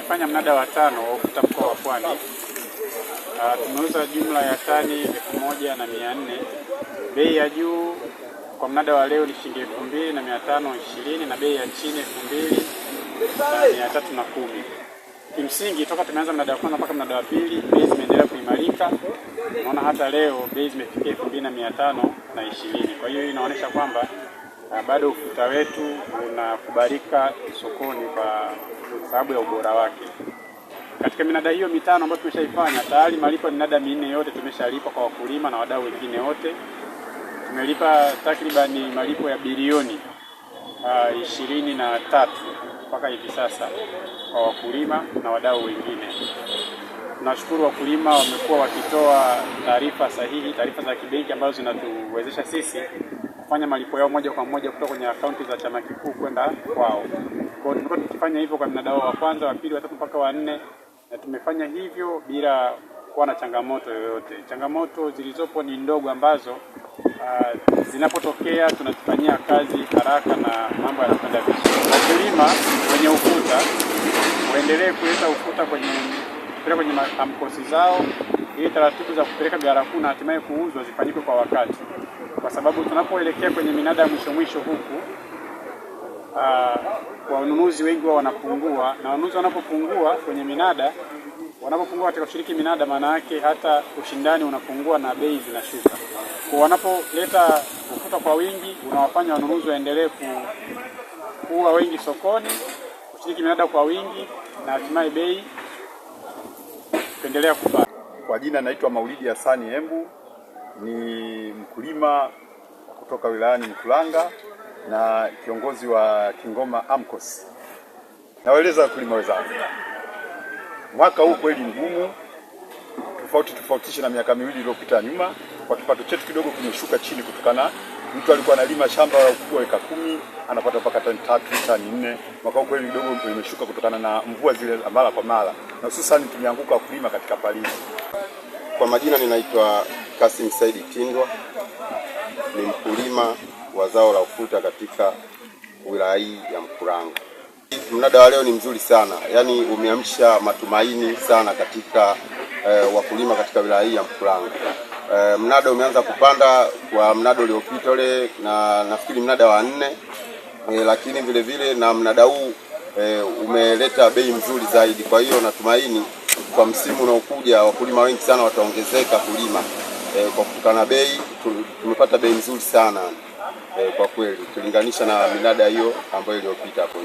tumefanya mnada wa 5 wa ufuta mkoa wa Pwani. Tumeuza jumla ya tani 1400. Bei ya juu kwa mnada wa leo ni shilingi 2520 na bei ya chini 2310. Kimsingi toka tumeanza mnada wa kwanza mpaka mnada wa pili bei zimeendelea kuimarika. Unaona hata leo bei zimefikia 2520. Kwa hiyo inaonyesha kwamba bado ufuta wetu unakubalika sokoni kwa sababu ya ubora wake. Katika minada hiyo 5 ambayo tumeshaifanya, tayari malipo minada 4 yote tumeshalipa kwa wakulima na wadau wengine wote. Tumelipa takribani malipo ya bilioni 23 mpaka hivi sasa kwa wakulima na wadau wengine. Tunashukuru wakulima wamekuwa wakitoa taarifa sahihi, taarifa za kibenki ambazo zinatuwezesha sisi kufanya malipo yao moja kwa moja kutoka kwenye akaunti za chama kikuu kwenda kwao. Kwa hiyo tumekuwa tukifanya hivyo kwa mnada wa kwanza, wa pili, wa tatu mpaka wa 4, na tumefanya hivyo bila kuwa na changamoto yoyote. Changamoto zilizopo ni ndogo ambazo zinapotokea tunatufanyia kazi haraka na mambo yanakwenda vizuri. Wakulima wenye ufuta waendelee kuleta ufuta kwenye amkosi zao ili taratibu za kupeleka ghala kuu na hatimaye kuuzwa zifanyike kwa wakati, kwa sababu tunapoelekea kwenye minada ya mwisho huku wanunuzi wengi wao wanapungua, na wanunuzi wanapopungua kwenye minada, wanapopungua katika kushiriki minada, maana yake hata ushindani unapungua na bei zinashuka. Kwa wanapoleta ufuta kwa wingi unawafanya wanunuzi waendelee kuwa wengi sokoni, kushiriki minada kwa wingi na hatimaye bei kuendelea kupanda. Kwa jina naitwa Maulidi Hasani Embu, ni mkulima kutoka wilayani Mkuranga na kiongozi wa Kingoma AMCOS. Nawaeleza wakulima wenzangu, mwaka huu kweli mgumu, tofautisha na miaka miwili iliyopita nyuma. Kwa kipato chetu kidogo kimeshuka chini kutokana, mtu alikuwa analima shamba la ukubwa eka 10 anapata mpaka tani 3, tani 4. Mwaka huu kweli kidogo imeshuka kutokana na mvua zile mara kwa mara, na hususan tumeanguka wakulima katika palizi. Kwa majina ninaitwa Kasim Saidi Tindwa, ni mkulima wa zao la ufuta katika wilaya hii ya Mkuranga. Mnada wa leo ni mzuri sana, yani umeamsha matumaini sana katika wakulima katika wilaya hii ya Mkuranga. Mnada umeanza kupanda kwa mnada uliopita ule, na nafikiri mnada wa 4, lakini vile vile na mnada huu umeleta bei mzuri zaidi. Kwa hiyo natumaini kwa msimu unaokuja wakulima wengi sana wataongezeka kulima kwa kutokana na bei. Tumepata bei nzuri sana kwa kweli ukilinganisha na minada hiyo ambayo iliyopita hapo.